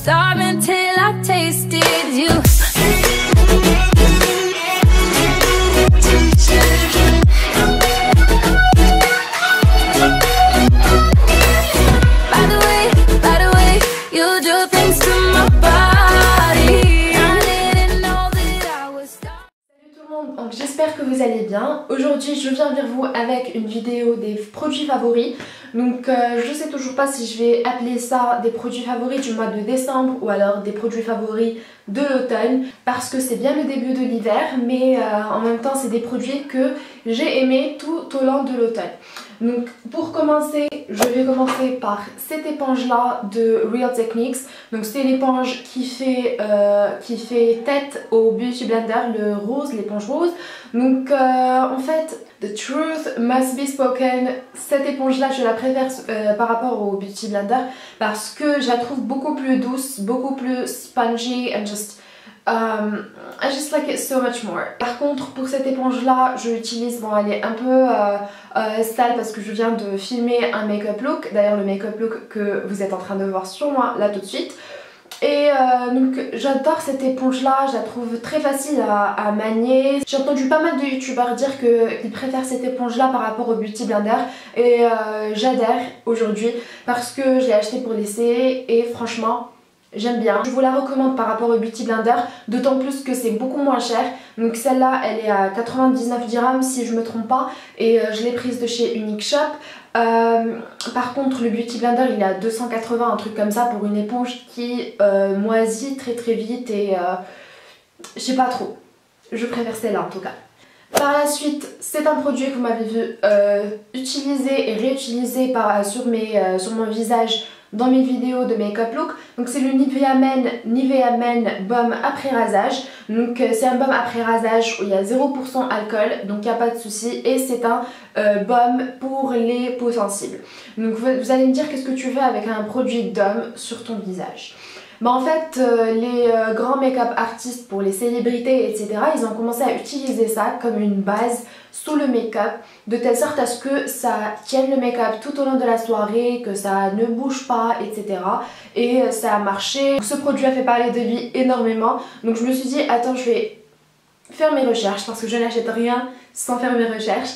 starving till I tasted you. By the way, you do things to my body. I didn't know that I was starving. Salut tout le monde, donc j'espère que vous allez bien. Aujourd'hui je viens vers vous avec une vidéo des produits favoris. Donc je sais toujours pas si je vais appeler ça des produits favoris du mois de décembre ou alors des produits favoris de l'automne, parce que c'est bien le début de l'hiver, mais en même temps c'est des produits que j'ai aimés tout au long de l'automne. Donc pour commencer, je vais commencer par cette éponge là de Real Techniques. Donc c'est l'éponge qui fait tête au Beauty Blender, le rose, l'éponge rose. Donc en fait, the truth must be spoken, cette éponge là je la préfère par rapport au Beauty Blender parce que je la trouve beaucoup plus douce, beaucoup plus spongy and I just like it so much more. Par contre pour cette éponge là je l'utilise, bon elle est un peu sale parce que je viens de filmer un make-up look, d'ailleurs le make-up look que vous êtes en train de voir sur moi là tout de suite. Et donc j'adore cette éponge là, je la trouve très facile à manier. J'ai entendu pas mal de youtubeurs dire qu'ils préfèrent cette éponge là par rapport au Beauty Blender et j'adhère aujourd'hui parce que je l'ai acheté pour l'essayer et franchement j'aime bien. Je vous la recommande par rapport au Beauty Blender, d'autant plus que c'est beaucoup moins cher. Donc celle-là elle est à 99 dirhams si je me trompe pas et je l'ai prise de chez Unique Shop. Par contre le Beauty Blender il est à 280, un truc comme ça, pour une éponge qui moisit très vite et je sais pas trop. Je préfère celle-là en tout cas. Par la suite, c'est un produit que vous m'avez vu utiliser et réutiliser sur mon visage dans mes vidéos de make-up look. Donc c'est le Nivea Men Baume après rasage. Donc c'est un baume après rasage où il y a 0% alcool, donc il n'y a pas de souci, et c'est un baume pour les peaux sensibles. Donc vous allez me dire qu'est-ce que tu fais avec un produit d'homme sur ton visage. Bah en fait les grands make-up artistes pour les célébrités etc, ils ont commencé à utiliser ça comme une base sous le make-up, de telle sorte à ce que ça tienne le make-up tout au long de la soirée, que ça ne bouge pas etc, et ça a marché. Ce produit a fait parler de lui énormément, donc je me suis dit attends, je vais faire mes recherches parce que je n'achète rien sans faire mes recherches,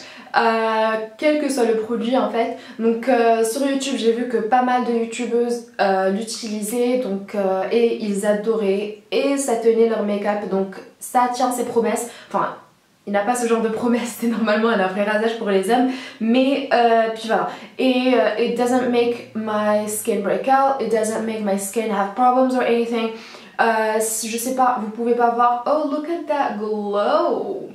quel que soit le produit en fait. Donc sur YouTube j'ai vu que pas mal de youtubeuses l'utilisaient, donc et ils adoraient et ça tenait leur make-up, donc ça tient ses promesses. Enfin il n'a pas ce genre de promesses, c'est normalement un après rasage pour les hommes, mais puis voilà. Et it doesn't make my skin break out, it doesn't make my skin have problems or anything. Je sais pas, vous pouvez pas voir. Oh look at that glow.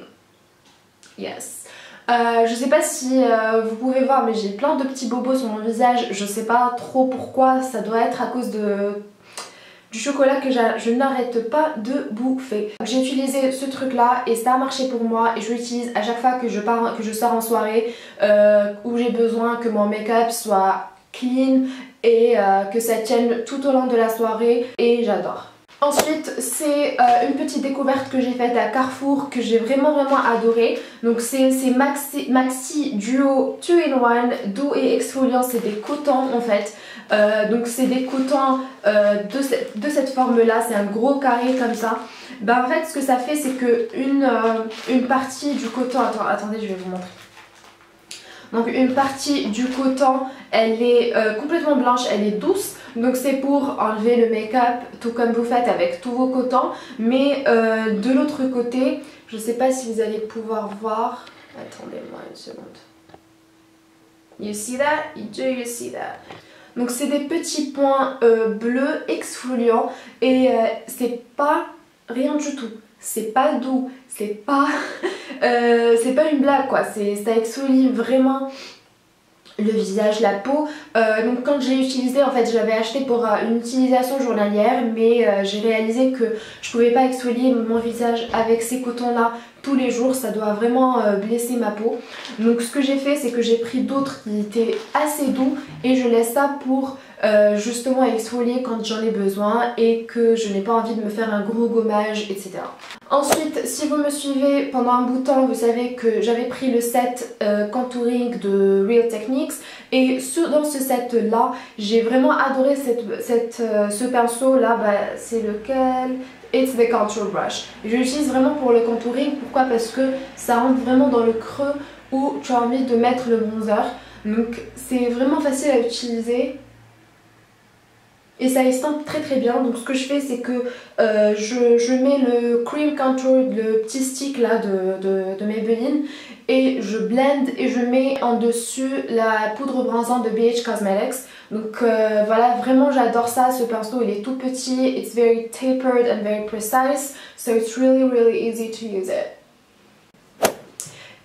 Yes. Je sais pas si vous pouvez voir, mais j'ai plein de petits bobos sur mon visage. Je sais pas trop pourquoi, ça doit être à cause du chocolat que je n'arrête pas de bouffer. J'ai utilisé ce truc là et ça a marché pour moi et je l'utilise à chaque fois que je sors en soirée où j'ai besoin que mon make-up soit clean et que ça tienne tout au long de la soirée, et j'adore. Ensuite c'est une petite découverte que j'ai faite à Carrefour que j'ai vraiment adoré. Donc c'est Maxi Duo 2-in-1 doux et exfoliant, c'est des cotons en fait. Donc c'est des cotons de cette forme là, c'est un gros carré comme ça. Bah en fait ce que ça fait c'est que une partie du coton, attendez je vais vous montrer. Donc une partie du coton elle est complètement blanche, elle est douce, donc c'est pour enlever le make-up tout comme vous faites avec tous vos cotons. Mais de l'autre côté, je sais pas si vous allez pouvoir voir, attendez-moi une seconde. You see that? Do you see that? Donc c'est des petits points bleus exfoliants et c'est pas rien du tout. C'est pas doux, c'est pas une blague quoi, ça exfolie vraiment le visage, la peau. Donc quand j'ai utilisé, en fait j'avais acheté pour une utilisation journalière, mais j'ai réalisé que je pouvais pas exfolier mon visage avec ces cotons là tous les jours, ça doit vraiment blesser ma peau. Donc ce que j'ai fait c'est que j'ai pris d'autres qui étaient assez doux et je laisse ça pour justement exfolier quand j'en ai besoin et que je n'ai pas envie de me faire un gros gommage etc. Ensuite, si vous me suivez pendant un bout de temps, vous savez que j'avais pris le set contouring de Real Techniques Et dans ce set là, j'ai vraiment adoré ce pinceau là, c'est lequel? It's the Contour Brush. Je l'utilise vraiment pour le contouring. Pourquoi? Parce que ça rentre vraiment dans le creux où tu as envie de mettre le bronzer. Donc c'est vraiment facile à utiliser. Et ça estompe très très bien. Donc ce que je fais, c'est que je mets le Cream Contour, le petit stick là de Maybelline, et je blend et je mets en dessus la poudre bronzante de BH Cosmetics. Donc voilà, vraiment j'adore ça. Ce pinceau il est tout petit, it's very tapered and very precise, so it's really easy to use it.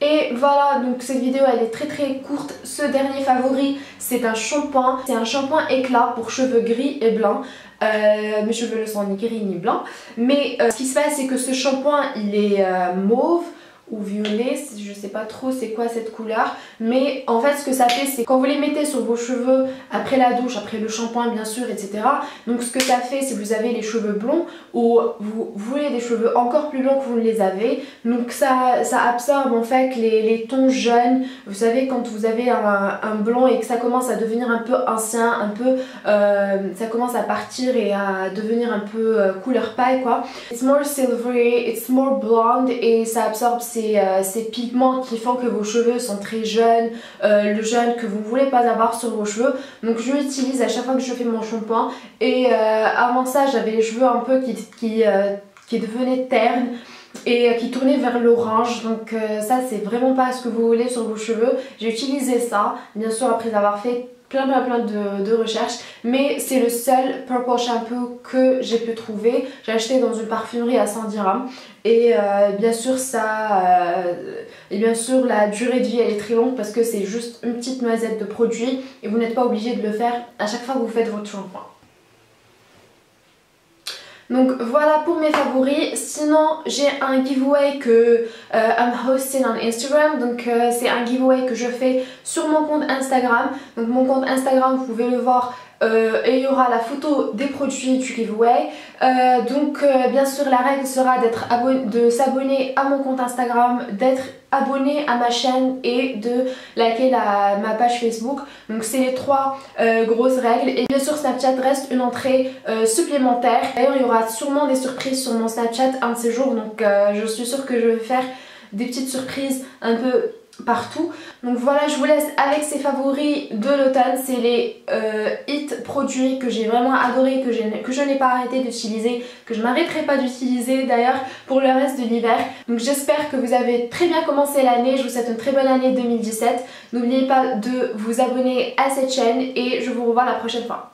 Et voilà, donc cette vidéo elle est très très courte. Ce dernier favori, c'est un shampoing. C'est un shampoing éclat pour cheveux gris et blancs. Mes cheveux ne sont ni gris ni blancs. Mais ce qui se passe, c'est que ce shampoing il est mauve ou violet, je sais pas trop c'est quoi cette couleur, mais en fait ce que ça fait, c'est quand vous les mettez sur vos cheveux après la douche, après le shampoing bien sûr, etc. Donc ce que ça fait, c'est que vous avez les cheveux blonds ou vous voulez des cheveux encore plus blonds que vous ne les avez, donc ça absorbe en fait les tons jaunes. Vous savez, quand vous avez un blond et que ça commence à devenir un peu ancien, un peu ça commence à partir et à devenir un peu couleur paille quoi. It's more silvery, it's more blonde, et ça absorbe ces pigments qui font que vos cheveux sont très jeunes, le jaune que vous ne voulez pas avoir sur vos cheveux. Donc je l'utilise à chaque fois que je fais mon shampoing. Et avant ça, j'avais les cheveux un peu qui devenaient ternes et qui tournaient vers l'orange. Donc ça, c'est vraiment pas ce que vous voulez sur vos cheveux. J'ai utilisé ça, bien sûr après avoir fait plein de recherches, mais c'est le seul purple shampoo que j'ai pu trouver. J'ai acheté dans une parfumerie à 100 dirhams, et bien sûr la durée de vie elle est très longue parce que c'est juste une petite noisette de produit et vous n'êtes pas obligé de le faire à chaque fois que vous faites votre shampoing. Donc voilà pour mes favoris. Sinon j'ai un giveaway que I'm hosting on Instagram. Donc c'est un giveaway que je fais sur mon compte Instagram. Donc mon compte Instagram, vous pouvez le voir, et il y aura la photo des produits du giveaway. Bien sûr la règle sera de s'abonner à mon compte Instagram, d'être abonné à ma chaîne et de liker ma page Facebook. Donc c'est les trois grosses règles. Et bien sûr Snapchat reste une entrée supplémentaire. D'ailleurs il y aura sûrement des surprises sur mon Snapchat un de ces jours. Donc je suis sûre que je vais faire des petites surprises un peu partout. Donc voilà, je vous laisse avec ces favoris de l'automne. C'est les hit produits que j'ai vraiment adoré, que je n'ai pas arrêté d'utiliser, que je m'arrêterai pas d'utiliser d'ailleurs pour le reste de l'hiver. Donc j'espère que vous avez très bien commencé l'année. Je vous souhaite une très bonne année 2017. N'oubliez pas de vous abonner à cette chaîne et je vous revois la prochaine fois.